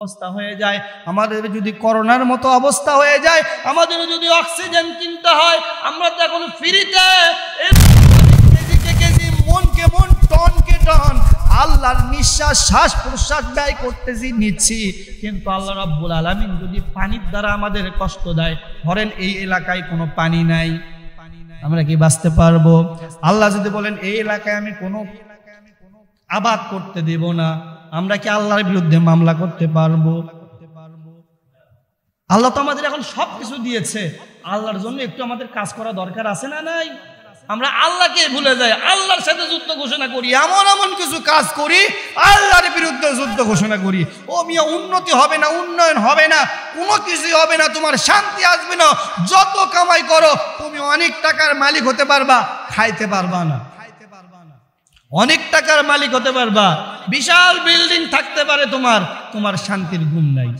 অবস্থা হয়ে যায়, আমাদের যদি করোনার মতো অবস্থা হয়ে যায়, আমাদের যদি অক্সিজেন কিনতে হয়, আমরা তো এখন ফ্রিতে কেজিকে কেজি, মনকে মন, টনকে টন আল্লাহর নিঃশ্বাস শ্বাস প্রশ্বাস ব্যয় করতেছি, নিচ্ছি। কিন্তু আল্লাহ রাব্বুল আলামিন যদি পানির দ্বারা আমাদের কষ্ট দেয়, ধরেন এই এলাকায় কোনো পানি নাই, আমরা কি বাঁচতে পারবো? আল্লাহ যদি বলেন এই এলাকায় আমি কোনো আবাদ করতে দেব না, আমরা কি আল্লাহর বিরুদ্ধে মামলা করতে পারবো? আল্লাহ তো আমাদের এখন সবকিছু দিয়েছে, আল্লাহর জন্য একটু আমাদের কাজ করা দরকার আছে না নাই? আমরা আল্লাহকে ভুলে যাই, আল্লাহর সাথে যুদ্ধ ঘোষণা করি, এমন এমন কিছু কাজ করি, আল্লাহর বিরুদ্ধে যুদ্ধ ঘোষণা করি। ও মিয়া, উন্নতি হবে না, উন্নয়ন হবে না, কোনো কিছুই হবে না, তোমার শান্তি আসবে না। যত কামাই করো তুমি অনেক টাকার মালিক হতে পারবা, খাইতে পারবা না। অনেক টাকার মালিক হতে পারবা, বিশাল বিল্ডিং থাকতে পারে, তোমার শান্তির ঘুম নাই।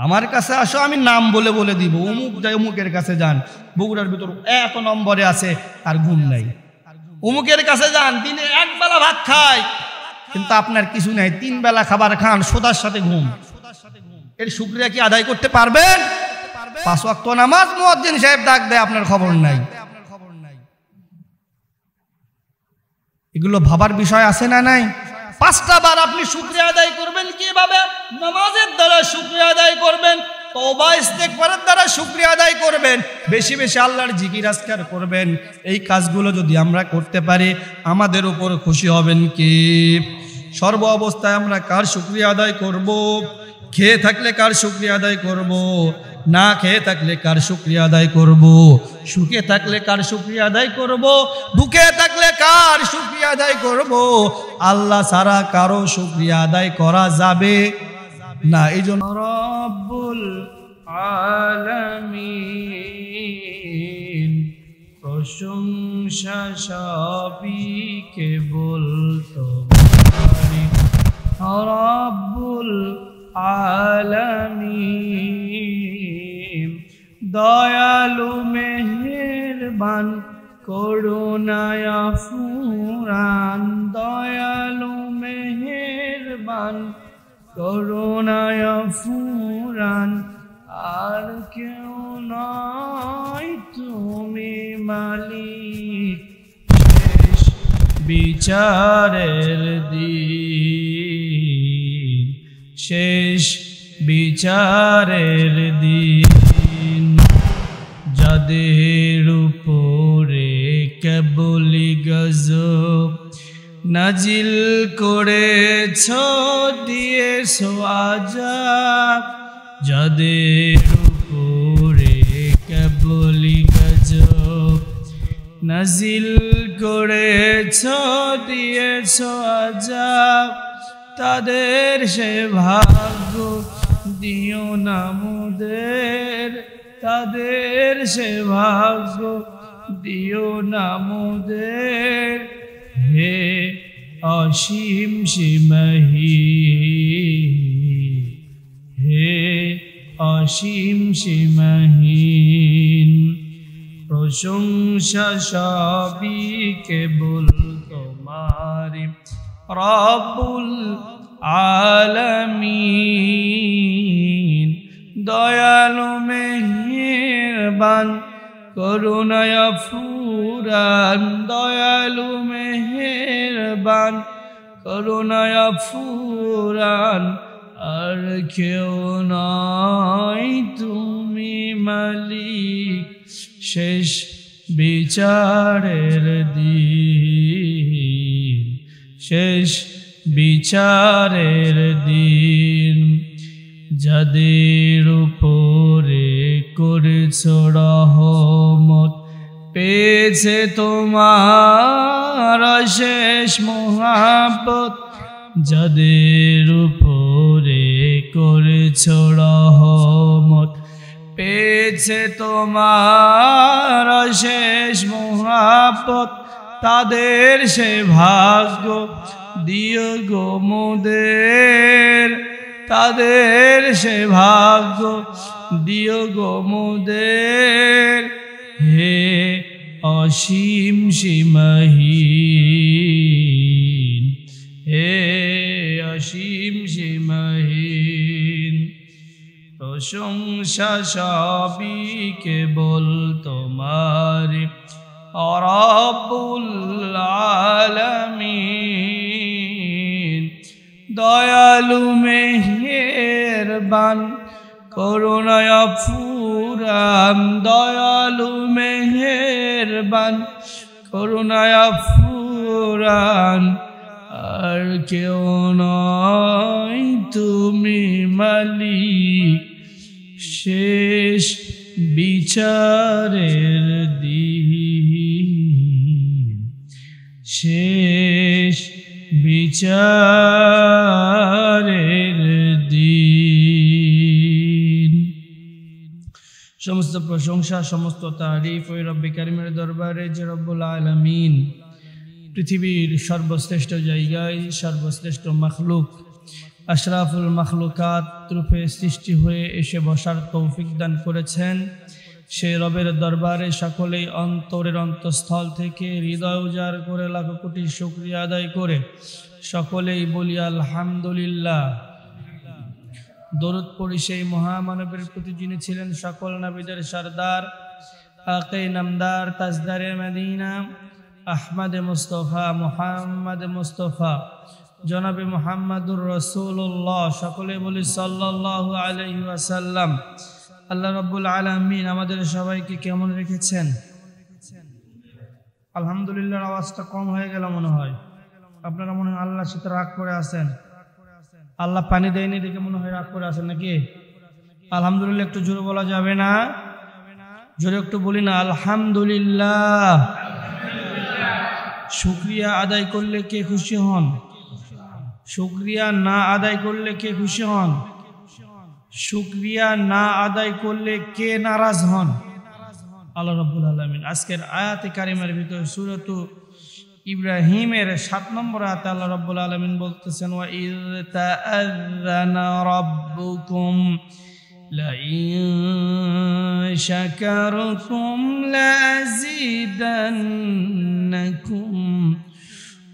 আমার কাছে আসো, আমি নাম বলে বলে দিব, অমুক যায়, অমুকের কাছে যান, বগুড়ার ভিতর এত নম্বরে আছে, তার ঘুম নাই। অমুকের কাছে যান, দিনে এক বেলা ভাত খায়, কিন্তু আপনার কিছু নাই, 3 বেলা খাবার খান, সোদার সাথে ঘুম। এর শুকরিয়া কি আদায় করতে পারবেন? 5 ওয়াক্ত নামাজ মুয়াজ্জিন সাহেব ডাক দেয়, আপনার খবর নাই। এগুলো ভাবার বিষয় আছে না নাই? 5টা বার আপনি শুকরিয়া আদায় করবেন কিভাবে? নামাজের দ্বারা শুকরিয়া আদায় করবেন, তওবা ইস্তেগফারের দ্বারা শুকরিয়া আদায় করবেন, বেশি বেশি আল্লাহর জিকির আজকার করবেন। এই কাজগুলো যদি আমরা করতে পারি, আমাদের উপর খুশি হবেন কে? সর্ব অবস্থায় আমরা কার শুকরিয়া আদায় করব? খেয়ে থাকলে কার শুকরিয়া আদায় করব? না খেয়ে থাকলে কার শুকরিয়া আদায় করব? সুখে থাকলে কার শুকরিয়া আদায় করব? দুঃখে থাকলে কার শুকরিয়া আদায় করব? আল্লাহ ছাড়া কারো শুকরিয়া আদায় করা যাবে না। এই জন্য রব্বুল আলামিন প্রশংসা সবই কেবল তোমারই। রব্বুল আলামিন দয়ালু মেহেরবান করুণায় ফুরান, দয়ালু মেহেরবান করুণায় ফুরান, আর কেউ নয় তুমি মালিক, শেষ বিচারের দিন, শেষ বিচারের দিন। যাদের উপরে কেবলি গজব নাজিল করেছ, দিয়েছ আযাব, যাদের উপরে কেবলি গজব নাজিল করেছ, দিয়েছ আযাব, তাদের সে ভাগ্য দিও না মোদের, তাদের সে ভাগ্য দিও না মোদের। হে অসীম সীমহীন, হে অসীম সীমহীন, প্রশংসা সবই কেবল তোমারই। রব্বুল আলামিন দয়ালু মেহেরবান করুণায় ফুরান, দয়ালু মেহেরবান করুণায় ফুরান, আর কেউ নয় তুমি মালিক, শেষ বিচারের দিন, শেষ বিচারের দিন। যাদের উপরে করেছ রহমত, পেয়েছে তোমার শেষ মহাব্বত, যাদের উপরে করেছ রহমত, পেয়েছে তোমার শেষ মহাব্বত, তাদের সে ভাগ্য দিও গো মোদের, তাদের সে ভাগ্য দিও গো মোদের। হে অসীম সীমহীন, হে অসীম সীমহীন। প্রশংসা সবই কেবল তোমার রব্বুল আলামিন। দয়ালু মেহেরবান করুণায় ফুরান, দয়ালু মেহেরবান করুণায় ফুরান, আর কেউ নয় তুমি মালিক শেষ বিচারের দিন, শেষ বিচারের দিন। সমস্ত প্রশংসা সমস্ত তারিফ ওই রব্বে কারিমের দরবারে যে রব্বুল আলামিন পৃথিবীর সর্বশ্রেষ্ঠ জায়গায় সর্বশ্রেষ্ঠ মখলুক আশরাফুল মখলুকাত রূপে সৃষ্টি হয়ে এসে বসার তৌফিক দান করেছেন। সেই রবের দরবারে সকলেই অন্তরের অন্তঃস্থল থেকে হৃদয় উজাড় করে লাখ কোটি শুকরিয়া আদায় করে সকলেই বলি আলহামদুলিল্লাহ। দরুদ পড়ি সেই মহামানবের প্রতি যিনি ছিলেন সকল নবীদের সরদার, আকে নামদার, তাজদারে মদিনা, আহমদ মুস্তফা, মুহাম্মদ মুস্তফা, জনাবে মুহাম্মদুর রাসূলুল্লাহ। সকলে বলি সাল্লাল্লাহু আলাইহি ওয়াসাল্লাম। আল্লাহ রাব্বুল আলামিন আমাদের সবাইকে কেমন রেখেছেন? আলহামদুলিল্লাহর আওয়াজটা কম হয়ে গেল মনে হয়। আপনারা মনে হয় আল্লাহর সাথে রাগ করে আছেন। আল্লাহ পানি দেয়নি দেখে মনে হয় রাগ করে আছেন নাকি? আলহামদুলিল্লাহ একটু জোরে বলা যাবে না? জোরে একটু বলি না আলহামদুলিল্লাহ। শুকরিয়া আদায় করলে কে খুশি হন? শুকরিয়া না আদায় করলে কে খুশি হন? শুকরিয়া না আদায় করলে কে নারাজ হন? আল্লাহ রাব্বুল আলামিন আজকের আয়াতে কারিমার ভিতরে সূরাত ইব্রাহিমের 7 নম্বর আয়াতে আল্লাহ রাব্বুল আলামিন বলতেছেন, ওয়া ইয তাআযানা রাব্বুকুম লাইন শাকারতুম লাযীদান্নাকুম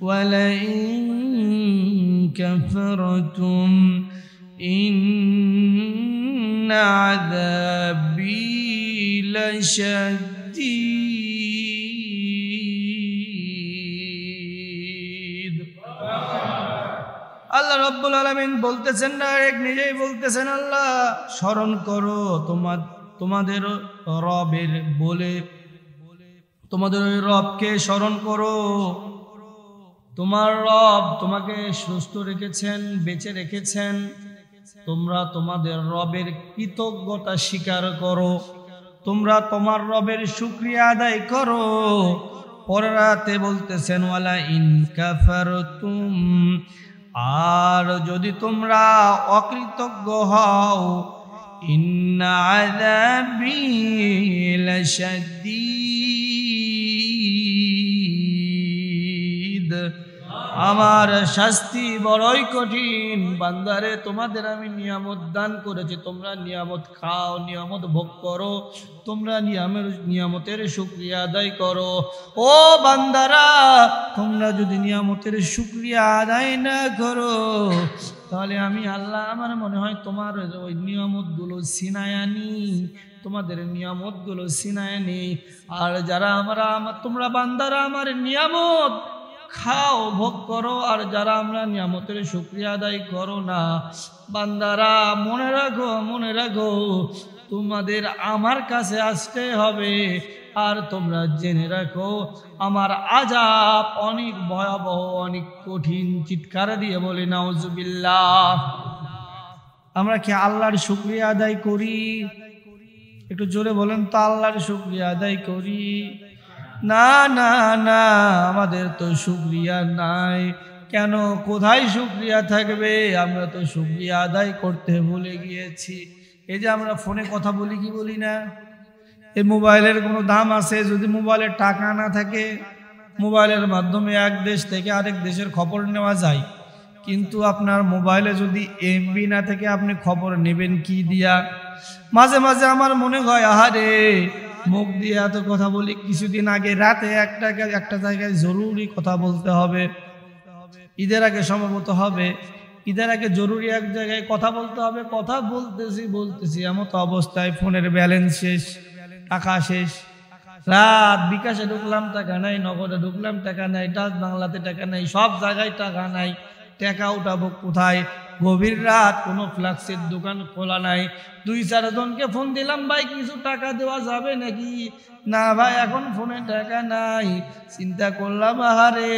ওয়া লাইন কাফারতুম ইন্না আযাবী লাশাদীদ। আল্লাহ রাব্বুল আলামিন বলতেছেন, ডাইরেক্ট নিজেই বলতেছেন, আল্লাহ স্মরণ করো তোমাদের রবের বলে, তোমাদের ওই রবকে স্মরণ করো। তোমার রব তোমাকে সুস্থ রেখেছেন, বেঁচে রেখেছেন, তোমরা তোমাদের রবের কৃতজ্ঞতা স্বীকার করো, তোমরা তোমার রবের শুকরিয়া আদায় করো। পরের রাতে বলতেছেন, ওয়ালা ইন কাফারতুম, আর যদি তোমরা অকৃতজ্ঞ হও, ইন্না আযাবী লাশাদীদ, আমার শাস্তি বড়ই কঠিন। বান্দারে তোমাদের আমি নিয়ামত দান করেছি, তোমরা নিয়ামত খাও, নিয়ামত ভোগ করো, তোমরা নিয়ামতের শুকরিয়া আদায় করো। ও বান্দারা, তোমরা যদি নিয়ামতের শুকরিয়া আদায় না করো, তাহলে আমি আল্লাহ আমার মনে হয় তোমার ওই নিয়ামতগুলো ছিনায় আনি, তোমাদের নিয়ামতগুলো ছিনায় আনি। আর যারা তোমরা বান্দারা আমার নিয়ামত খাও, ভোগ করো, আর যারা আমরা নিয়ামতের শুকরিয়া আদায় করো না, বান্দারা মনে রাখো তোমাদের আমার কাছে আসতে হবে। আর তোমরা জেনে রাখো আমার আযাব অনেক ভয়াবহ, অনেক কঠিন। চিৎকার দিয়ে বলি নাউজুবিল্লাহ। আমরা কি আল্লাহর শুকরিয়া আদায় করি? একটু জোরে বলেন তো, আল্লাহর শুকরিয়া আদায় করি? না না না, আমাদের তো শুকরিয়া নাই। কেন, কোথায় শুকরিয়া থাকবে? আমরা তো শুকরিয়া আদায় করতে ভুলে গিয়েছি। এই যে আমরা ফোনে কথা বলি, কি বলি না? এই মোবাইলের কোনো দাম আছে? যদি মোবাইলের টাকা না থাকে, মোবাইলের মাধ্যমে এক দেশ থেকে আরেক দেশের খবর নেওয়া যায়, কিন্তু আপনার মোবাইলে যদি এমবি না থাকে, আপনি খবর নেবেন কি দিয়া? মাঝে মাঝে আমার মনে হয়, আহারে মুখ দিয়ে এত কথা বলি, কিছুদিন আগে রাতে একটা জায়গায় জরুরি কথা বলতে হবে, ঈদের আগে সম্ভবত হবে, ঈদের আগে জরুরি এক জায়গায় কথা বলতে হবে, কথা বলতেছি এমত অবস্থায় ফোনের ব্যালেন্স শেষ, টাকা শেষ। রাত বিকাশে ঢুকলাম, টাকা নাই, নগদে ঢুকলাম, টাকা নাই, ডাচ বাংলাতে টাকা নাই, সব জায়গায় টাকা নাই, টাকা উঠাবো কোথায়? গভীর রাত, কোনো ফ্লাক্সের দোকান খোলা নাই। 2-4 জনকে ফোন দিলাম, ভাই কিছু টাকা দেওয়া যাবে নাকি? না ভাই এখন ফোনে টাকা নাই। চিন্তা করলাম, আহারে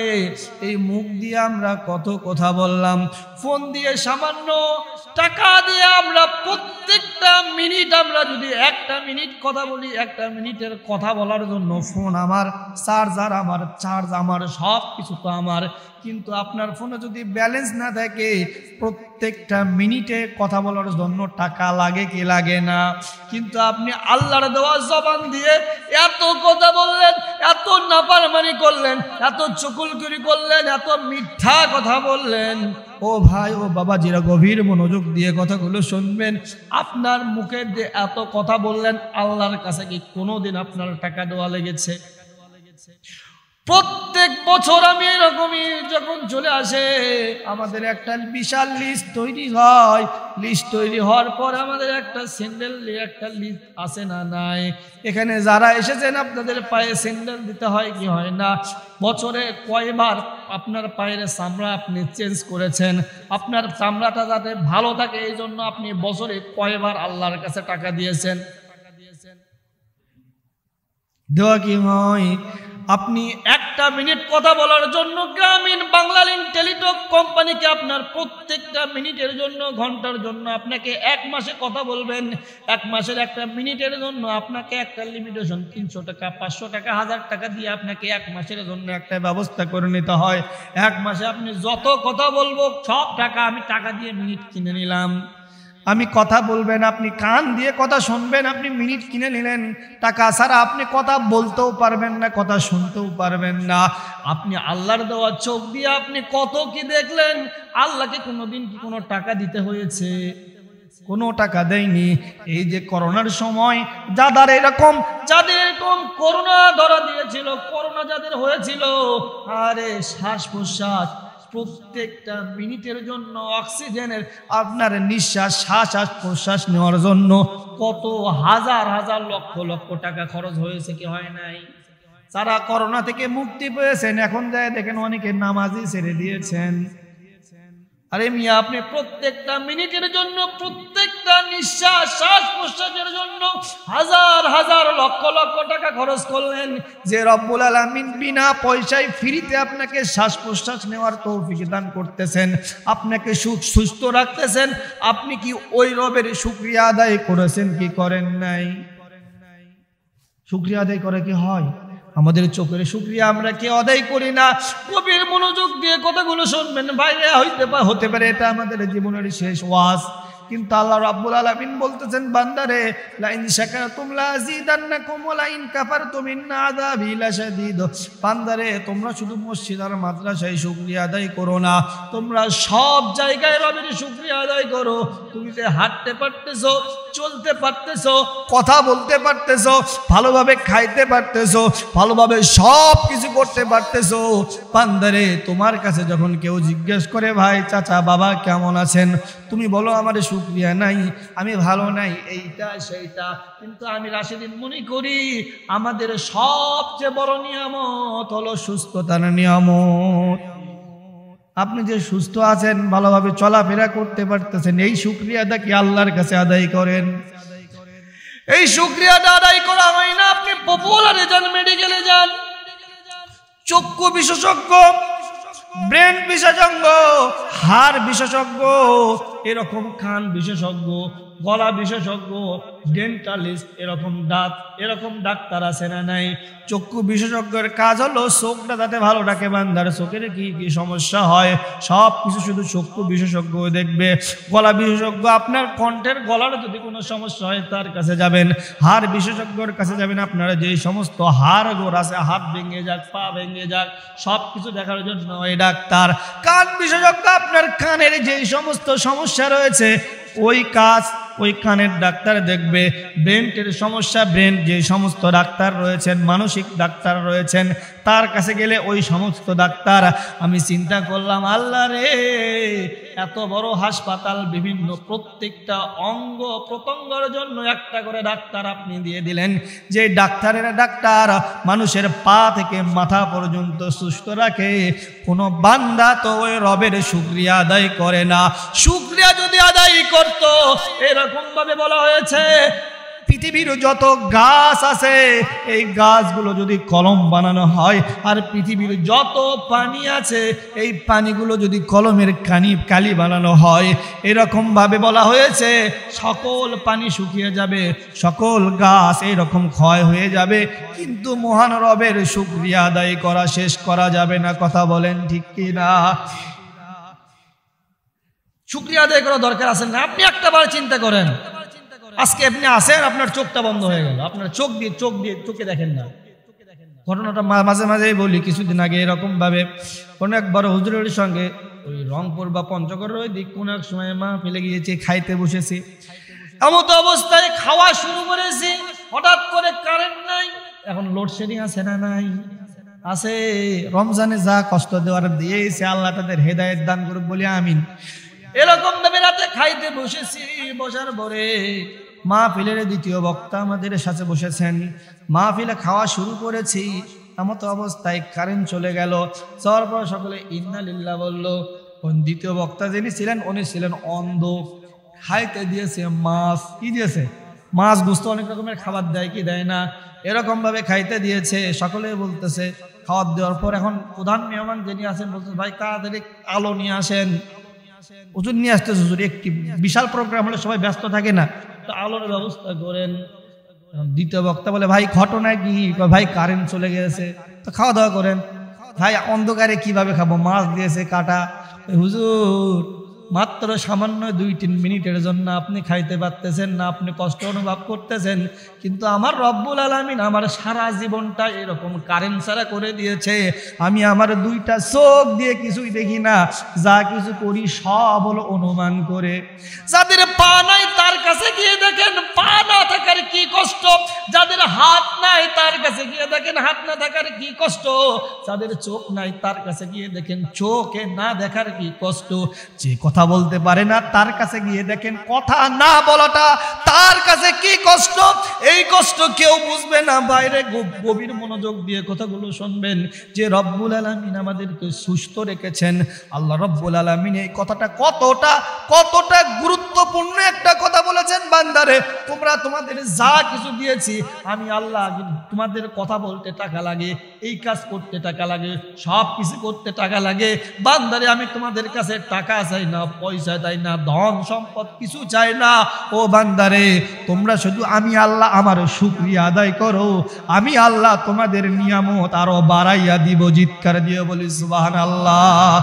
এই মুখ দিয়ে আমরা কত কথা বললাম, ফোন দিয়ে সামান্য টাকা দিয়ে আমরা প্রত্যেকটা মিনিট, আমরা যদি 1 মিনিট কথা বলি, 1 মিনিটের কথা বলার জন্য ফোন আমার, চার্জার আমার, চার্জ আমার, সব কিছু তো আমার। কিন্তু আপনার ফোনে যদি ব্যালেন্স না থাকে, প্রত্যেকটা মিনিটে কথা বলার জন্য টাকা লাগে কি লাগে না? কিন্তু আপনি আল্লাহর দেওয়া জবান দিয়ে এত কথা বললেন, এত নাফরমানি করলেন, এত চুগলখড়ি করলেন, এত মিথ্যা কথা বললেন। ও ভাই ও বাবা, যারা গভীর মনোযোগ দিয়ে কথাগুলো শুনবেন, আপনার মুখের যে এত কথা বললেন, আল্লাহর কাছে কি কোনোদিন আপনার টাকা দেওয়া লেগেছে? প্রত্যেক বছর আমি এরকমই যখন চলে আসে, আমাদের একটা বিশাল লিস্ট তৈরি হয়। লিস্ট তৈরি হওয়ার পর আমাদের একটা স্যান্ডেল একটা লিস্ট আছে না নাই? এখানে যারা এসেছেন আপনাদের পায়ে স্যান্ডেল দিতে হয় কি হয় না? বছরে কয়বার আপনার পায়ের চামড়া আপনি চেঞ্জ করেছেন? আপনার চামড়াটা যাতে ভালো থাকে এই জন্য আপনি বছরে কয়বার আল্লাহর কাছে টাকা দিয়েছেন? দেওয়া কি হয়? আপনি 1 মিনিট কথা বলার জন্য গ্রামীণ বাংলালিংক টেলিটক কোম্পানিকে আপনার প্রত্যেকটা মিনিটের জন্য, ঘন্টার জন্য আপনাকে 1 মাসে কথা বলবেন, 1 মাসের 1 মিনিটের জন্য আপনাকে একটা লিমিটেশন 300 টাকা, 500 টাকা, 1000 টাকা দিয়ে আপনাকে 1 মাসের জন্য একটা ব্যবস্থা করে নিতে হয়। 1 মাসে আপনি যত কথা বলবো সব টাকা, আমি টাকা দিয়ে মিনিট কিনে নিলাম। আমি কথা বলবেন, আপনি কান দিয়ে কথা শুনবেন, আপনি মিনিট কিনে নিলেন। টাকা ছাড়া আপনি কথা বলতেও পারবেন না, কথা শুনতেও পারবেন না। আপনি আল্লাহর দেওয়া চোখ দিয়ে আপনি কত কি দেখলেন। আল্লাহকে কোনোদিন কি কোনো টাকা দিতে হয়েছে? কোনো টাকা দেয়নি। এই যে করোনার সময় যাদের এরকম করোনা ধরা দিয়েছিল, করোনা যাদের হয়েছিল, আরে শ্বাস প্রশ্বাস প্রত্যেকটা মিনিটের জন্য অক্সিজেনের আপনার নিঃশ্বাস, শ্বাস প্রশ্বাস নেওয়ার জন্য কত হাজার হাজার লক্ষ লক্ষ টাকা খরচ হয়েছে কি হয় নাই? যারা করোনা থেকে মুক্তি পেয়েছেন এখন যায় দেখেন অনেকে নামাজই ছেড়ে দিয়েছেন। আরে মিয়া, আপনি প্রত্যেকটা মিনিটের জন্য, প্রত্যেকটা নিঃশ্বাস, শ্বাস প্রশ্বাসের জন্য হাজার হাজার লক্ষ লক্ষ টাকা খরচ করলেন। যে রব্বুল আলামিন বিনা পয়সায় ফ্রিতে আপনাকে শ্বাস প্রশ্বাস নেওয়ার তৌফিক দান করতেছেন, আপনাকে সুস্থ রাখতেছেন, আপনি কি ওই রবের শুকরিয়া আদায় করেছেন কি করেন নাই? শুকরিয়া আদায় করে কি হয়? আমাদের চোখের শুকরিয়া আমরা কেউ আদায় করি না। গভীর মনোযোগ দিয়ে কথাগুলো শুনবেন। বাইরে হতে পারে এটা আমাদের জীবনের শেষ ওয়াজ, কিন্তু আল্লাহ রাব্বুল আলামিন বলতেছেন, বান্দারে লাইন শাকারতুম লাযিদান্নাকুম ওয়া লাইন কাফারতুম ইন্না আযাবি লাশাদীদ। বান্দারে তোমরা শুধু মসজিদ আর মাদ্রাসায় শুকরিয়া আদায় করো না, তোমরা সব জায়গায় রবের শুকরিয়া আদায় করো। তুমি যে হাঁটতে পারতেছো, চলতে পারতেছো, কথা বলতে পারতেছো, ভালোভাবে খাইতে পারতেছো, ভালোভাবে সব কিছু করতে পারতেছো, বান্দারে তোমার কাছে যখন কেউ জিজ্ঞেস করে, ভাই চাচা বাবা কেমন আছেন, তুমি বলো আমার শুকরিয়া নাই, আমি ভালো নাই, এইটা সেইটা। কিন্তু আমি রাশেদিন মনে করি আমাদের সবচেয়ে বড় নিয়ামত হলো সুস্থতার নিয়ামত। আপনি যে সুস্থ আছেন, ভালোভাবে চলাফেরা করতে পারতেছেন, এই শুকরিয়াটা কি আল্লাহর কাছে আদায় করেন? এই শুকরিয়াটা আদায় করা হয় না। আপনি পপুলারে যান, মেডিকেলে যান, চক্ষু বিশেষজ্ঞ, ব্রেন বিশেষজ্ঞ, হাড় বিশেষজ্ঞ, এরকম কান বিশেষজ্ঞ, গলা বিশেষজ্ঞ, ডেন্টালিস্ট, এরকম দাঁত, এরকম ডাক্তার আছে না নাই? চক্ষু বিশেষজ্ঞের কাজ হলো চোখটা যাতে ভালো রাখে, বান্দার চোখের কি কি সমস্যা হয় সব কিছু শুধু চক্ষু বিশেষজ্ঞ দেখবে। গলা বিশেষজ্ঞ, আপনার কণ্ঠের গলার যদি কোনো সমস্যা হয় তার কাছে যাবেন। হাড় বিশেষজ্ঞর কাছে যাবেন, আপনারা যেই সমস্ত হাড় গোড় আছে, হাত ভেঙে যাক, পা ভেঙে যাক, সব কিছু দেখার জন্য ওই ডাক্তার। কান বিশেষজ্ঞ, আপনার কানের যেই সমস্ত সমস্যা রয়েছে ওই কাজ ওই কানের ডাক্তার দেখবে, ব্রেনের সমস্যা, ব্রেন যে সমস্ত ডাক্তার রয়েছেন, মানসিক ডাক্তার রয়েছেন, তার কাছে গেলে ওই সমস্ত ডাক্তার। আমি চিন্তা করলাম, আল্লাহ রে, এত বড় হাসপাতাল, বিভিন্ন প্রত্যেকটা অঙ্গ প্রত্যঙ্গের জন্য একটা করে ডাক্তার আপনি দিয়ে দিলেন, যে ডাক্তারেরা ডাক্তার মানুষের পা থেকে মাথা পর্যন্ত সুস্থ রাখে। কোনো বান্দা তো ওই রবের শুকরিয়া আদায় করে না। শুকরিয়া যদি আদায় করত, এরকম ভাবে বলা হয়েছে পৃথিবীর যত গাছ আছে এই গাছগুলো যদি কলম বানানো হয়, আর পৃথিবীর যত পানি আছে এই পানিগুলো যদি কলমের কালি বানানো হয়, এরকম ভাবে বলা হয়েছে সকল পানি শুকিয়ে যাবে, সকল গাছ এরকম ক্ষয় হয়ে যাবে, কিন্তু মহান রবের শুকরিয়া আদায় করা শেষ করা যাবে না। কথা বলেন ঠিক কি না? শুকরিয়া আদায় করা দরকার আছে না? আপনি একটাবার চিন্তা করেন, আজকে আপনি আসেন, আপনার চোখটা বন্ধ হয়ে গেল, আপনার চোখে দেখেন না। ঘটনাটা মাঝে মাঝেই বলি। কিছুদিন আগে এরকম ভাবে কোনো এক বড় হুজুরের সঙ্গে ওই রংপুর বা পঞ্চগড়ের ওই দিক কোনো এক সময় মা ফেলে গিয়েছে, খাইতে বসেছি। এমন তো অবস্থায় খাওয়া শুরু করেছি, হঠাৎ করে কারেন্ট নাই। এখন লোডশেডিং আছে না? নাই, আছে। রমজানে যা কষ্ট দেওয়ার দিয়েছে, আল্লাহ তাদের হেদায়েত দান করুক বলি আমিন। এরকম ভাবে রাতে খাইতে বসেছি, বসার পরে মাহফিলের দ্বিতীয় বক্তা আমাদের সাথে বসেছেন, মাহফিলে খাওয়া শুরু করেছি, এমতো অবস্থায় কারেন্ট চলে গেল। যাওয়ার পর সকলে ইন্না লিল্লাহ বলল। দ্বিতীয় বক্তা যিনি ছিলেন উনি ছিলেন অন্ধ। খাইতে দিয়েছে মাছ, কি দিয়েছে? মাছ, গোশত, অনেক রকমের খাবার দেয় কি দেয় না, এরকম ভাবে খাইতে দিয়েছে। সকলে বলতেছে, খাবার দেওয়ার পর এখন প্রধান মেহমান যিনি আছেন বলতেছে, ভাই তাড়াতাড়ি আলো নিয়ে আসেন। হুজুর নিয়ে আসতে, হুজুর একটি বিশাল প্রোগ্রাম হলে সবাই ব্যস্ত থাকে না, তো আলোর ব্যবস্থা করেন। দ্বিতীয় বক্তা বলে, ভাই ঘটনা কি? ভাই কারেন্ট চলে গেছে, তো খাওয়া দাওয়া করেন। ভাই অন্ধকারে কিভাবে খাবো, মাছ দিয়েছে কাটা। হুজুর মাত্র সামান্য 2-3 মিনিটের জন্য আপনি খাইতে পারতেছেন না, আপনি কষ্ট অনুভব করতেছেন, কিন্তু আমার রব্বুল আলামিন আমার সারা জীবনটা এরকম কারেন্ট ছাড়া করে দিয়েছে। আমি আমার 2টা চোখ দিয়ে কিছুই দেখি না, যা কিছু করি সব হলো অনুমান করে। যাদের পা নাই তার কাছে গিয়ে দেখেন পা না থাকার কি কষ্ট, যাদের হাত নাই তার কাছে গিয়ে দেখেন হাত না থাকার কি কষ্ট, যাদের চোখ নাই তার কাছে গিয়ে দেখেন চোখে না দেখার কি কষ্ট, যে কথা বলতে পারে না তার কাছে গিয়ে দেখেন কথা না বলাটা তার কাছে কি কষ্ট। এই কষ্ট কেউ বুঝবে না, বাইরে গভীর মনোযোগ দিয়ে কথাগুলো শুনবেন। যে রব্বুল আলামিন আমাদেরকে সুস্থ রেখেছেন, আল্লাহ রব্বুল আলামিন এই কথাটা কতটা গুরুত্বপূর্ণ একটা কথা বলেছেন, বান্দারে তোমরা তোমাদের যা কিছু দিয়েছি আমি আল্লাহ, তোমাদের কথা বলতে টাকা লাগে, এই কাজ করতে টাকা লাগে, সব কিছু করতে টাকা লাগে। বান্দারে আমি তোমাদের কাছে টাকা চাই না, পয়সা চাই না, ধন সম্পদ কিছু চাই না। ও বান্দারে তোমরা শুধু আমি আল্লাহ আমার শুকরিয়া আদায় করো, আমি আল্লাহ তোমাদের নিয়ামত আরো বাড়াইয়া দিব। জিৎকার দিয়ে বলি সুবহানাল্লাহ।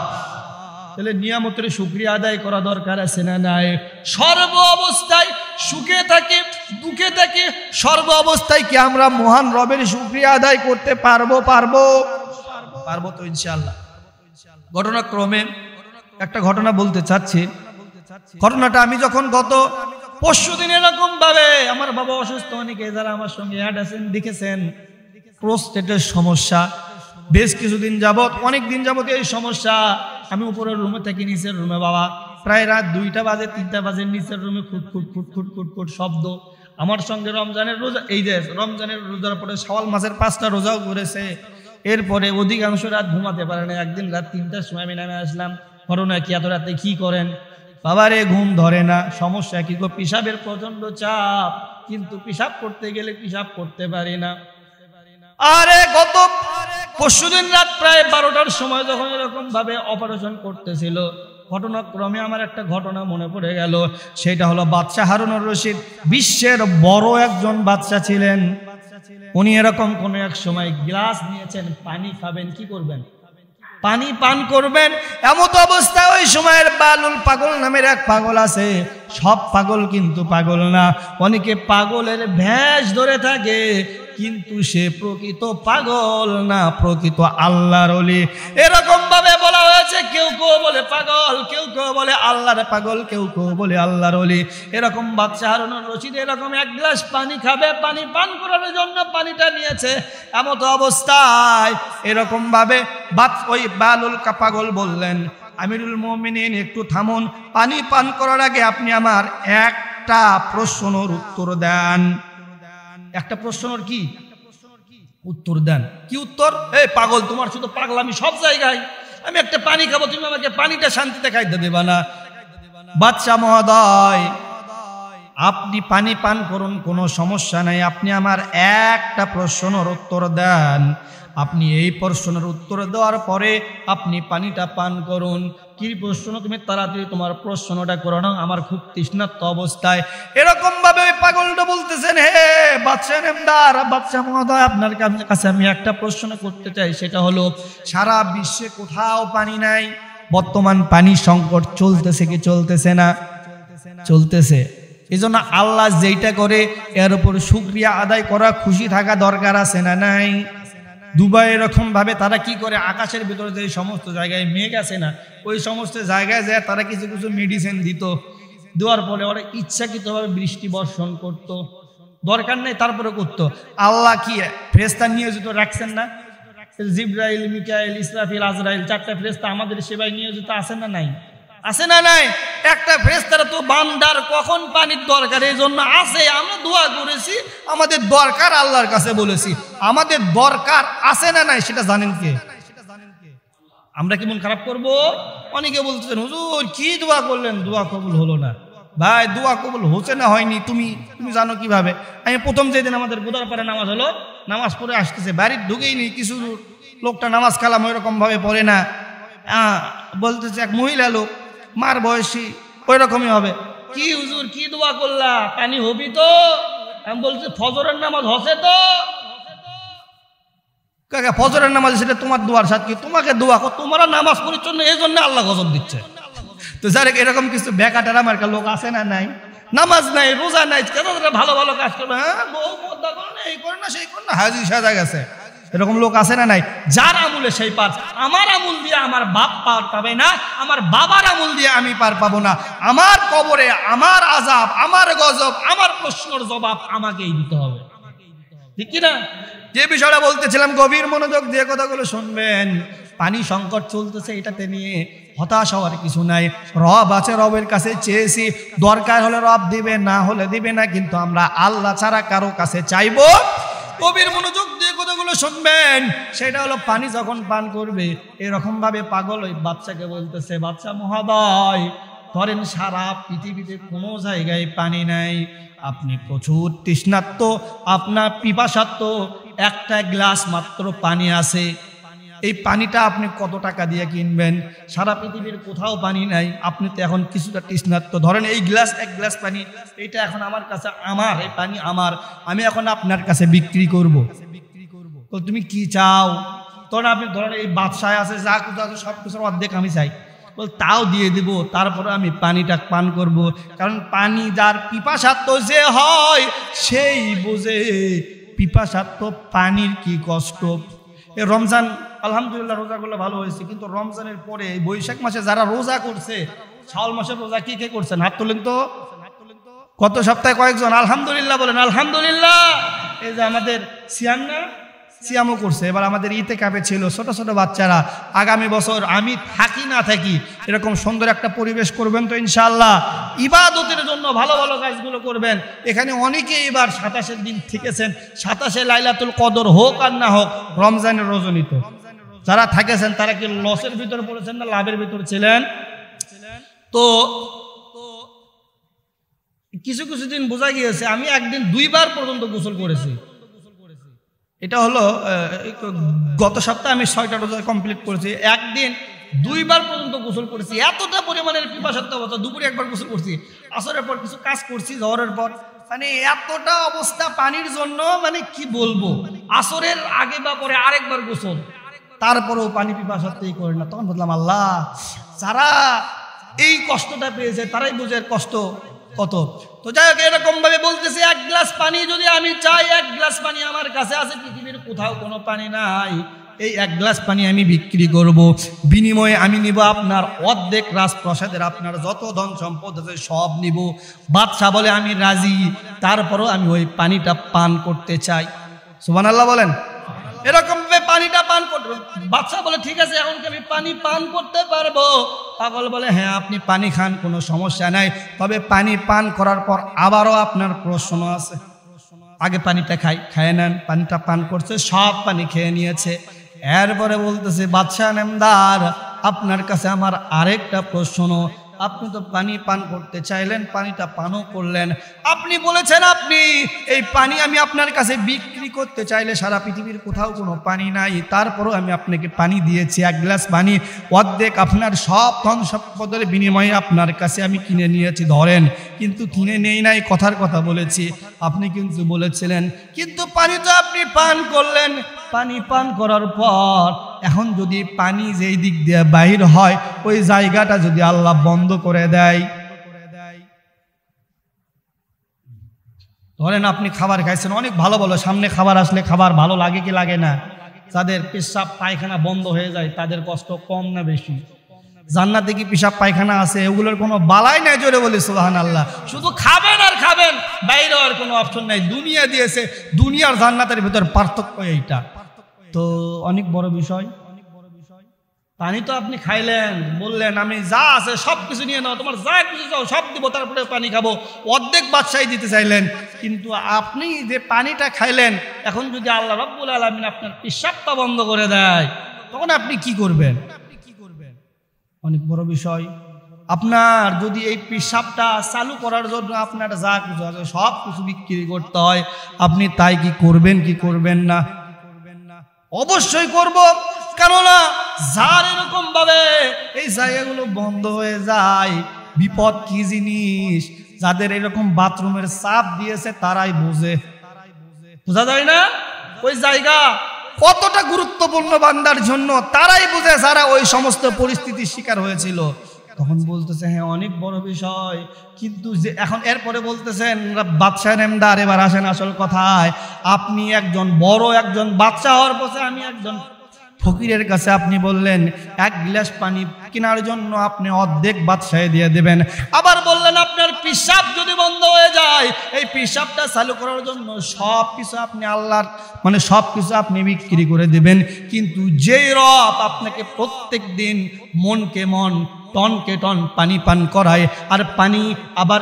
তাহলে নিয়ামতের শুকরিয়া আদায় করা দরকার আছে না নাই? সর্ব অবস্থায় সুখে থাকি দুঃখে থাকি, সর্ব অবস্থায় কি আমরা মহান রবের শুকরিয়া আদায় করতে পারবো তো ইনশাআল্লাহ। ঘটনাক্রমে একটা ঘটনা বলতে চাচ্ছি। ঘটনাটা আমি যখন গত পরশুদিন এরকম ভাবে, আমার বাবা অসুস্থ, অনেকে যারা আমার সঙ্গে অ্যাড আছেন দেখেছেন, প্রোস্টেটের সমস্যা, বেশ কিছুদিন যাবত, অনেক দিন যাবত এই সমস্যা। আমি উপরের রুমে থাকি, নিচের রুমে বাবা, প্রায় রাত 2টা বাজে 3টা বাজে নিচের রুমে খুট শব্দ। আমার সঙ্গে রমজানের রোজা, এই যে রমজানের রোজার পরে শাওয়াল মাসের 5টা রোজাও করেছে, এরপরে অধিকাংশ রাত ঘুমাতে পারে না। একদিন রাত 3টার সময় আমি নামে আসলাম, ঘটনা কি এত রাতে কি করেন? বাবারে ঘুম ধরে না, সমস্যা কি গো? পিসাবের প্রচন্ড চাপ, কিন্তু পিসাব করতে গেলে পিসাব করতে পারি না। আরে গত পরশুদিন রাত প্রায় 12টার সময় যখন এরকম ভাবে অপারেশন করতেছিল, ঘটনাক্রমে আমার একটা ঘটনা মনে পড়ে গেল। সেটা হলো বাদশাহ হারুনুর রশিদ, বিশ্বের বড় একজন বাদশাহ ছিলেন। উনি এরকম কোন এক সময় গ্লাস নিয়েছেন, পানি খাবেন, কি করবেন? পানি পান করবেন। এমত অবস্থায় ওই সময়ের বালুল পাগল নামের এক পাগল আছে। সব পাগল কিন্তু পাগল না, অনেকে পাগলের ভেষ ধরে থাকে, কিন্তু সে প্রকৃত পাগল না, প্রকৃত আল্লাহর ওলি। এরকম ভাবে বলা হয়েছে, কেউ কেউ বলে পাগল, কেউ কেউ বলে আল্লাহর পাগল, কেউ কেউ বলে আল্লাহর ওলি। এরকম বাদশা হারুন রশিদ এরকম এক গ্লাস পানি খাবে, পানি পান করার জন্য পানিটা নিয়েছে। এমত অবস্থায় এরকম ভাবে ওই বালুল পাগল বললেন, আমিরুল মুমিনিন একটু থামুন, পানি পান করার আগে আপনি আমার একটা প্রশ্নের উত্তর দেন। একটা প্রশ্নের কি উত্তর দেন? কি উত্তর? এই পাগল, তোমার শুধু পাগলামি সব জায়গায়। আমি একটা পানি খাবো, তুমি আমাকে পানিটা শান্তিতে খাইতে দেবা না? বাদশা মহোদয়, আপনি পানি পান করুন, কোনো সমস্যা নাই, আপনি আমার একটা প্রশ্নের উত্তর দেন। আপনি এই প্রশ্নের উত্তর দেওয়ার পরে আপনি পানিটা পান করুন। কি প্রশ্ন? তুমি তাড়াতাড়ি তোমার প্রশ্নটা করো না, আমার খুব তৃষ্ণার্ত অবস্থায়। এরকম ভাবে ওই পাগলটা বলতেছেন, হে বাদশা নেমদার, বাদশা মহোদয়, আপনার কাছে আমি একটা প্রশ্ন করতে চাই। সেটা হলো, সারা বিশ্বে কোথাও পানি নাই, বর্তমান পানি সংকট চলতেছে কি চলতেছে না? চলতেছে। এই জন্য আল্লাহ যেইটা করে এর উপর শুকরিয়া আদায় করা, খুশি থাকা দরকার আছে না নাই? দুবাই এরকম ভাবে তারা কি করে, আকাশের ভিতরে যে সমস্ত জায়গায় মেঘ আছে না, ওই সমস্ত জায়গায় যায় তারা কিছু কিছু মেডিসিন দিত, দেওয়ার পরে ওরা ইচ্ছাকৃতভাবে বৃষ্টি বর্ষণ করত, দরকার নেই তারপরে করতো। আল্লাহ কি ফেরেশতা নিয়োজিত রাখছেন না? জিবরাইল, মিকাইল, ইসরাফিল, আজরাইল, চারটা ফেরেশতা আমাদের সেবায় নিয়োজিত আছে না নাই? আছে না নাই? একটা ফেরেশতারা তো বান্দার কখন পানির দরকার এই জন্য আছে। আমরা দোয়া করেছি, আমাদের দরকার আল্লাহর কাছে বলেছি, আমাদের দরকার আছে না নাই সেটা জানেন কে? আমরা কি মন খারাপ করবো? অনেকে বলতেছেন, হুজুর কি দোয়া করলেন, দোয়া কবুল হলো না। ভাই, দোয়া কবুল হচ্ছে না হয়নি তুমি জানো কিভাবে? আমি প্রথম যেদিন আমাদের গোদারপাড়ে নামাজ হলো, নামাজ পড়ে আসতেছে, বাড়ির ঢুকেই নি, কিছু লোকটা নামাজ কালাম ওইরকম ভাবে পড়ে না, বলতেছে এক মহিলা লোক, মার বয়সী, ওই রকমই হবে। কি হুজুর কি দোয়া করলা, পানি হবি তো? আমি বলছি ফজরের নামাজ হসে তো? কাকা ফজরের নামাজ সেটা তোমার দোয়ার সাথে, তোমাকে দোয়া কর, তোমরা নামাজ পরিচ্ছন্ন, এই জন্য আল্লাহ গজব দিচ্ছে। তো যার এরকম কিছু বেকাটারা মার্কা লোক আছে না নাই? নামাজ নাই, রোজা নাই, ভালো ভালো কাজ করবে, হ্যাঁ বউ পর্দা করে না, এই করে না, সেই করে না, হাজি সাজা গেছে, এরকম লোক আছে না নাই? যার আমলে সেই পার। আমার আমল দিয়ে আমার বাপ পার পাবে না, আমার বাবার আমল দিয়ে আমি পার পাবো না। আমার কবরে আমার আযাব, আমার গজব, আমার প্রশ্নের জবাব আমাকেই দিতে হবে, ঠিক কিনা? যে বিষয়টা বলতেছিলাম, গভীর মনোযোগ দিয়ে কথাগুলো শুনবেন। পানি সংকট চলতেছে, এটাতে নিয়ে হতাশ হওয়ার কিছু নাই। রব আছে, রবের কাছে চেয়েছি, দরকার হলে রব দিবে, না হলে দিবে না, কিন্তু আমরা আল্লাহ ছাড়া কারো কাছে চাইবো। গভীর মনোযোগ দিয়ে কথাগুলো শুনবেন। সেটা হলো, পানি যখন পান করবে, এরকম ভাবে পাগল ওই বাচ্চাকে বলতেছে, বাচ্চা মহোদয়, ধরেন সারা পৃথিবীতে কোনো জায়গায় পানি নাই, আপনি প্রচুর তৃষ্ণার্ত, আপনার পিপাসার্ত, একটা গ্লাস মাত্র পানি আছে, এই পানিটা আপনি কত টাকা দিয়ে কিনবেন? সারা পৃথিবীর কোথাও পানি নাই, আপনি তো এখন কিছুটা তৃষ্ণার্ত, ধরেন এই গ্লাস, এক গ্লাস পানি, এটা এখন আমার কাছে আমার, এই পানি আমার, আমি এখন আপনার কাছে বিক্রি করব। তো তুমি কি চাও? তখন আপনি ধরেন এই বাদশায় আছে, যা কিছু আছে সব কিছুর অর্ধেক আমি চাই, বল তাও দিয়ে দিব, তারপরে আমি পানিটা পান করব। কারণ পানি যার পিপাসার্ত যে হয় সেই বোঝে পিপাসার্ত পানির কি কষ্ট। এই রমজান আলহামদুলিল্লাহ রোজাগুলো ভালো হয়েছে, কিন্তু রমজানের পরে এই বৈশাখ মাসে যারা রোজা করছে, শাওয়াল মাসের রোজা কে কে করছেন হাত তোলেন তো? গত সপ্তাহে কয়েকজন আলহামদুলিল্লাহ বলেন, আলহামদুলিল্লাহ। এই যে আমাদের সিয়াম না, সিয়ামও করছে। এবার আমাদের ইতিকাফে ছিল ছোট ছোট বাচ্চারা। আগামী বছর আমি থাকি না থাকি এরকম সুন্দর একটা পরিবেশ করবেন তো ইনশাআল্লাহ। ইবাদতের জন্য ভালো ভালো কাজগুলো করবেন। এখানে অনেকেই এবার 27-এর দিন থেকেছেন, 27-এ লাইলাতুল কদর হোক আর না হোক, রমজানের রজনী তো যারা থাকেছেন তারা কি লসের ভিতরে পড়েছেন না লাভের ভিতরে ছিলেন? তো কিছু কিছু দিন বোঝা গিয়েছে আমি একদিন 2 বার পর্যন্ত গোসল করেছি। এটা হলো গত সপ্তাহে আমি 6টা রোজা কমপ্লিট করেছি, একদিন 2 বার পর্যন্ত গোসল করেছি। এতটা পরিমাণের পিপাসার্থ অবস্থা, দুপুরে একবার গোসল করছি, আসরের পর কিছু কাজ করছি, জহরের পর, মানে এতটা অবস্থা পানির জন্য, মানে কি বলবো, আসরের আগে বা পরে আরেকবার গোসল, তারপরেও পানি পিপাসার্থই করে না। তখন বললাম আল্লাহ, যারা এই কষ্টটা পেয়েছে তারাই বোঝে কষ্ট কত। তো যাই হোক, এরকম ভাবে বলতেছে, 1 গ্লাস পানি যদি আমি চাই, 1 গ্লাস পানি আমার কাছে আছে, পৃথিবীর কোথাও কোনো পানি নাই, এই 1 গ্লাস পানি আমি বিক্রি করব, বিনিময়ে আমি নিব আপনার অর্ধেক রাজপ্রাসাদের আপনার যত ধন সম্পদ আছে সব নিব। বাদশা বলে আমি রাজি, তারপরও আমি ওই পানিটা পান করতে চাই। সুবহানাল্লাহ বলেন। এরকম ভাবে পানিটা পান করতে, বাদশা বলে ঠিক আছে এখন কি আমি পানি পান করতে পারবো? পাগল বলে হ্যাঁ আপনি পানি খান, কোনো সমস্যা নাই, তবে পানি পান করার পর আবারও আপনার প্রশ্ন আছে। আগে পানিটা খায় নেন। পানিটা পান করছে, সব পানি খেয়ে নিয়েছে। এরপরে বলতেছে বাদশা নামদার, আপনার কাছে আমার আরেকটা প্রশ্ন। আপনি তো পানি পান করতে চাইলেন, পানিটা পানও করলেন, আপনি বলেছেন আপনি এই পানি আমি আপনার কাছে বিক্রি করতে চাইলে সারা পৃথিবীর কোথাও কোনো পানি নাই, তারপরও আমি আপনাকে পানি দিয়েছি 1 গ্লাস পানি, অর্ধেক আপনার সব ধন সম্পদের বিনিময়ে আপনার কাছে আমি কিনে নিয়েছি, ধরেন। কিন্তু কিনে নেই নাই, কথার কথা বলেছি। আপনি কিন্তু বলেছিলেন, কিন্তু পানি তো আপনি পান করলেন। পানি পান করার পর এখন যদি পানি যেই দিক দিয়ে বাহির হয় ওই জায়গাটা যদি আল্লাহ বন্ধ করে দেয়, ধরেন আপনি খাবার খাইছেন অনেক ভালো ভালো, সামনে খাবার আসলে খাবার ভালো লাগে কি লাগে না? যাদের পেশাব পায়খানা বন্ধ হয়ে যায় তাদের কষ্ট কম না বেশি? জান্নাতে কি পেশাব পায়খানা আছে? এগুলোর কোনো বালাই নাই, জোরে বলি সুবহানাল্লাহ। শুধু খাবেন আর খাবেন, বাইরে আর কোনো অপশন নাই। দুনিয়া দিয়েছে, দুনিয়ার জান্নাতের ভিতর পার্থক্য এইটা। তো অনেক বড় বিষয়। পানি তো আপনি খাইলেন, বললেন আমি যা আছে সব কিছু নিয়ে নাও, তোমার যা কিছু চাও সব দিব, তারপরে পানি খাবো, অর্ধেক বাদশাহী দিতে চাইলেন। কিন্তু আপনি যে পানিটা খাইলেন, এখন যদি আল্লাহ রাব্বুল আলামিন আপনার পেশাবটা বন্ধ করে দেয়, তখন আপনি কি করবেন? অনেক বড় বিষয়। আপনার যদি এই পেশাবটা চালু করার জন্য আপনার যা কিছু আছে সব কিছু বিক্রি করতে হয়, আপনি তাই কি করবেন কি করবেন না? অবশ্যই করব। কেননা যার এরকম ভাবে এই জায়গাগুলো বন্ধ হয়ে যায়, বিপদ কি জিনিস যাদের এরকম বাথরুমের চাপ দিয়েছে তারাই বোঝে। বোঝা যায় না ওই জায়গা কতটা গুরুত্বপূর্ণ বান্দার জন্য, তারাই বোঝে যারা ওই সমস্ত পরিস্থিতির শিকার হয়েছিল। তখন বলতেছে হ্যাঁ অনেক বড় বিষয়। কিন্তু যে এখন এরপরে বলতেছেন বাদশাহ নেমদার, এবার আসেন আসল কথায়। আপনি একজন বড় একজন বাদশাহ হওয়ার পথে, আমি একজন ফকিরের কাছে আপনি বললেন 1 গ্লাস পানি কেনার জন্য আপনি অর্ধেক বাদশাহী দিয়ে দেবেন। আবার বললেন আপনার পেশাব যদি বন্ধ হয়ে যায়, এই পেশাবটা চালু করার জন্য সব কিছু আপনি আল্লাহর মানে সব কিছু আপনি বিক্রি করে দেবেন। কিন্তু যেই রব আপনাকে প্রত্যেক দিন মনকে মন টনকে টন পানি পান করায়, আর পানি আবার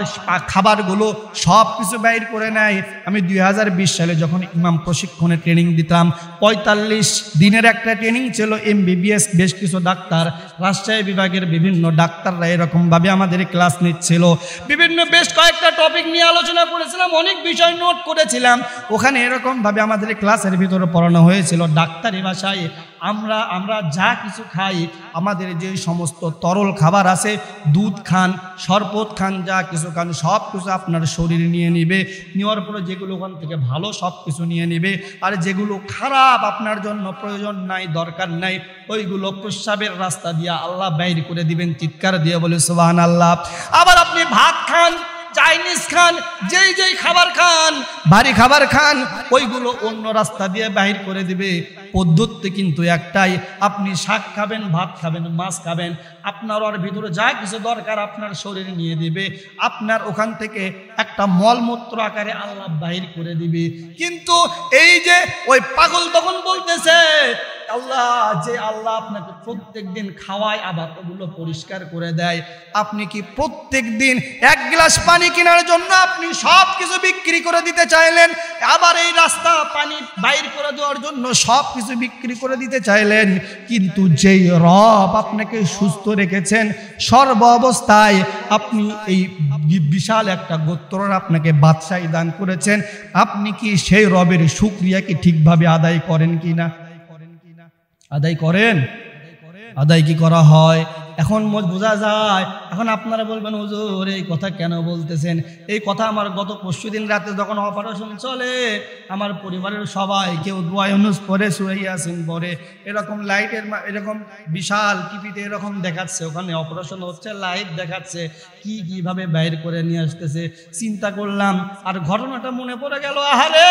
খাবারগুলো সব কিছু বাইর করে নেয়। আমি 2020 সালে যখন ইমাম প্রশিক্ষণে ট্রেনিং দিতাম, 45 দিনের একটা ট্রেনিং ছিল। MBBS বেশ কিছু ডাক্তার, রাজশাহী বিভাগের বিভিন্ন ডাক্তাররা এরকমভাবে আমাদের ক্লাস নিচ্ছিল। বিভিন্ন বেশ কয়েকটা টপিক নিয়ে আলোচনা করেছিলাম, অনেক বিষয় নোট করেছিলাম। ওখানে এরকমভাবে আমাদের ক্লাসের ভিতরে পড়ানো হয়েছিল ডাক্তারি ভাষায়, আমরা যা কিছু খাই, আমাদের যে সমস্ত তরল খাবার আছে, দুধ খান, শরবত খান, যা কিছু খান সব কিছু আপনার শরীর নিয়ে নিবে। নেওয়ার পরে যেগুলো ওখান থেকে ভালো সব কিছু নিয়ে নিবে, আর যেগুলো খারাপ আপনার জন্য প্রয়োজন নাই দরকার নাই, ওইগুলো প্রস্রাবের রাস্তা দিয়ে আল্লাহ বাইর করে দিবেন। চিৎকার দিয়ে বলে সুবহানাল্লাহ। আবার আপনি ভাত খান, চাইনিজ খান, যেই খাবার খান, ভারী খাবার খান, ওইগুলো অন্য রাস্তা দিয়ে বাহির করে দিবে। পদ্ধতি কিন্তু একটাই, আপনি শাক খাবেন, ভাত খাবেন, মাছ খাবেন, আপনার ওর ভিতরে যা কিছু দরকার আপনার শরীরে নিয়ে দিবে, আপনার ওখান থেকে একটা মলমূত্র আকারে আল্লাহ বাহির করে দিবে। কিন্তু এই যে ওই পাগল তখন বলতেছে আল্লাহ আপনাকে প্রত্যেক দিন খাওয়ায়, আবার ওগুলো পরিষ্কার করে দেয়। আপনি কি প্রত্যেক দিন 1 গ্লাস পানি কেনার জন্য আপনি সব কিছু বিক্রি করে দিতে চাইলেন, আবার এই রাস্তা পানি বাইর করে দেওয়ার জন্য সব কিছু বিক্রি করে দিতে চাইলেন? কিন্তু যেই রব আপনাকে সুস্থ রেখেছেন, সর্ব অবস্থায় আপনি এই বিশাল একটা গোত্রের আপনাকে বাদশাহী দান করেছেন, আপনি কি সেই রবের শুকরিয়া কি ঠিকভাবে আদায় করেন কিনা? আদায় করেন? আদায় কি করা হয়? এখন বোঝা যায়। এখন আপনারা বলবেন হুজুর এই কথা কেন বলতেছেন? এই কথা আমার গত পরশুদিন রাতে যখন অপারেশন চলে, আমার পরিবারের সবাই কেউ দোয়া ইউনুস পড়ে, সূরা ইয়াসিন পড়ে, এরকম লাইটের এরকম বিশাল টিভিতে এরকম দেখাচ্ছে, ওখানে অপারেশন হচ্ছে, লাইট দেখাচ্ছে, কিভাবে বাইর করে নিয়ে আসতেছে। চিন্তা করলাম আর ঘটনাটা মনে পড়ে গেল, আহারে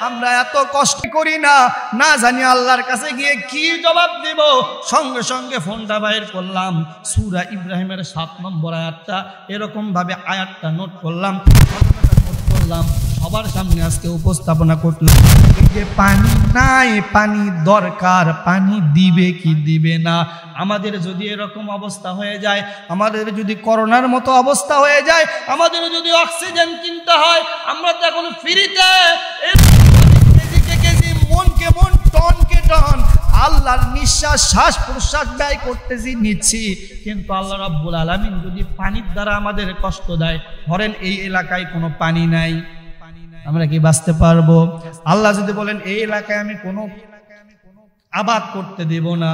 আমরা এত কষ্ট করি না, না জানি আল্লাহর কাছে গিয়ে কি জবাব দিব। সঙ্গে সঙ্গে ফোনটা বাইর করলাম, সূরা ইব্রাহিমের 7 নম্বর আয়াতটা, এরকম ভাবে আয়াতটা নোট করলাম, সবার সামনে আজকে উপস্থাপনা করলাম। এই যে পানি নাই, পানি দরকার, পানি দিবে কি দিবে না। আমাদের যদি এরকম অবস্থা হয়ে যায়, আমাদের যদি করোনার মতো অবস্থা হয়ে যায়, আমাদের যদি অক্সিজেন কিনতে হয়, আমরা তো এখন ফ্রিতে কেজি কেজি, মনকে মন, টনকে টন আল্লাহর নিঃশ্বাস, শ্বাস প্রশ্বাস ব্যয় করতেছি, নিচ্ছি। কিন্তু আল্লাহ রাব্বুল আলামিন যদি পানির দ্বারা আমাদের কষ্ট দেয়, ধরেন এই এলাকায় কোনো পানি নাই, আমরা কি বাঁচতে পারবো? আল্লাহ যদি বলেন এই এলাকায় আমি কোনো আবাদ করতে দেব না,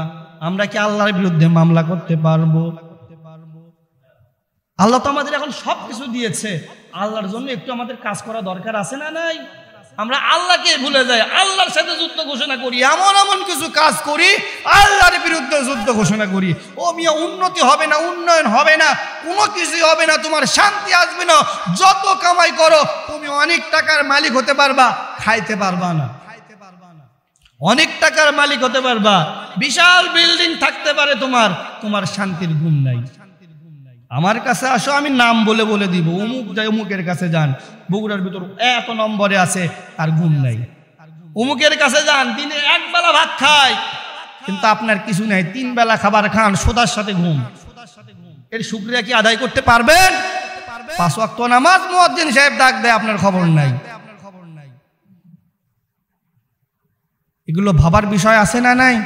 আমরা কি আল্লাহর বিরুদ্ধে মামলা করতে পারবো? আল্লাহ তো আমাদের এখন সবকিছু দিয়েছে, আল্লাহর জন্য একটু আমাদের কাজ করা দরকার আছে না নাই? আমরা আল্লাহকে ভুলে যাই, আল্লাহর সাথে যুদ্ধ ঘোষণা করি, এমন এমন কিছু কাজ করি, আল্লাহর বিরুদ্ধে যুদ্ধ ঘোষণা করি। ও মিয়া, উন্নতি হবে না, উন্নয়ন হবে না, কোনো কিছুই হবে না, তোমার শান্তি আসবে না। যত কামাই করো, তুমি অনেক টাকার মালিক হতে পারবা, খাইতে পারবা না। অনেক টাকার মালিক হতে পারবা, বিশাল বিল্ডিং থাকতে পারে, তোমার শান্তির ঘুম নাই। আমার কাছে আসো, আমি নাম বলে বলে দিব, অমুক যাই, অমুকের কাছে যান, বগুড়ার ভিতর এত নম্বরে আছে, তার ঘুম নাই। অমুকের কাছে যান, দিনে এক বেলা ভাত খায়, কিন্তু আপনার কিছু নাই, 3 বেলা খাবার খান, সোদার সাথে ঘুম। এর শুকরিয়া কি আদায় করতে পারবেন? 5 ওয়াক্ত নামাজ মুয়াজ্জিন সাহেব ডাক দেয়, আপনার খবর নাই। এগুলো ভাবার বিষয় আছে না নাই?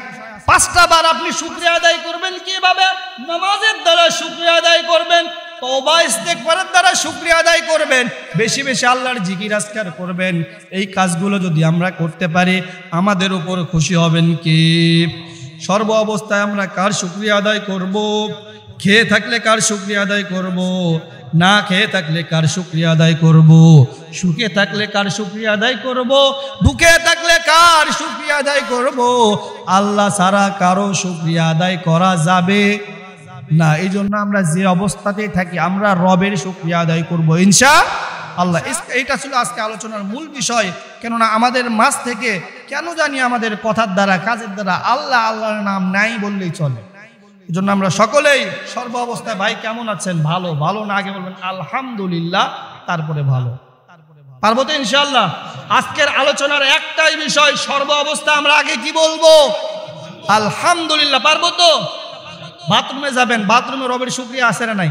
5টা বার আপনি শুকরিয়া আদায় করবেন কিভাবে? নামাজের দ্বারা শুকরিয়া আদায় করবেন, তওবা ইস্তেগফারের দ্বারা শুকরিয়া আদায় করবেন, বেশি বেশি আল্লাহর জিকির আজকার করবেন। এই কাজগুলো যদি আমরা করতে পারি, আমাদের উপর খুশি হবেন কি? সর্ব অবস্থায় আমরা কার শুকরিয়া আদায় করব? খেয়ে থাকলে কার শুকরিয়া আদায় করব? না খেয়ে থাকলে কার শুকরিয়া আদায় করব? সুখে থাকলে কার শুকরিয়া আদায় করব? দুঃখে থাকলে কার শুকরিয়া আদায় করব? আল্লাহ ছাড়া কারো শুকরিয়া আদায় করা যাবে না। এই জন্য আমরা যে অবস্থাতেই থাকি, আমরা রবের শুকরিয়া আদায় করব ইনশাআল্লাহ। এইটা ছিল আজকে আলোচনার মূল বিষয়। কেননা আমাদের মাঝ থেকে কেন জানি আমাদের কথার দ্বারা, কাজের দ্বারা আল্লাহর নাম নাই বললেই চলে। এই জন্য আমরা সকলেই সর্ব অবস্থায়, ভাই কেমন আছেন? ভালো। ভালো না আগে বলবেন আলহামদুলিল্লাহ, তারপরে ভালো। পারবো তো ইনশাআল্লাহ? আজকের আলোচনার একটাই বিষয়, সর্ব অবস্থা আমরা আগে কি বলবো? আলহামদুলিল্লাহ। পারবো তো? বাথরুমে যাবেন, বাথরুমে রবের শুকরিয়া আছে না নাই?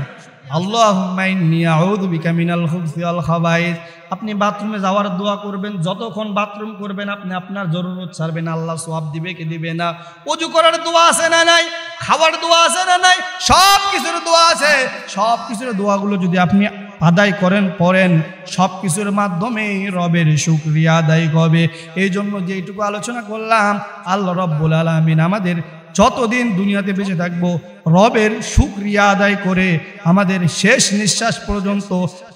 আল্লাহুম্মা ইন্নী আউযু বিকা মিনাল খুবসি ওয়াল খাবাইস। আপনি বাথরুমে যাওয়ার দোয়া করবেন, যতক্ষণ বাথরুম করবেন আপনি আপনার জরুরত ছাড়বেন, আল্লাহ সওয়াব দিবে কি দিবে না। ওযু করার দোয়া আছে না নাই? খাওয়ার দোয়া আছে না নাই? সব কিছুর দোয়া আছে। সব কিছুর দোয়াগুলো যদি আপনি আদায় করেন, পড়েন, সব কিছুর মাধ্যমে রবের শুকরিয়া আদায় হবে। এই জন্য যেটুকু আলোচনা করলাম, আল্লাহ রাব্বুল আলামিন আমাদের যতদিন দুনিয়াতে বেঁচে থাকবো, রবের শুকরিয়া আদায় করে আমাদের শেষ নিঃশ্বাস পর্যন্ত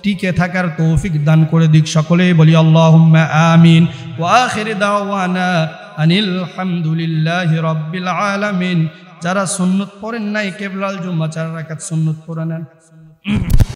টিকে থাকার তৌফিক দান করে দিক। সকলেই বলি আল্লাহুম্মা আমিন। ওয়া আখির দাওয়ানা আনিল হামদুলিল্লাহি রাব্বিল আলামিন। যারা সুন্নত পড়েন নাই, কেবলাল জুম্মা 4 রাকাত সুন্নত পড়ে নেন।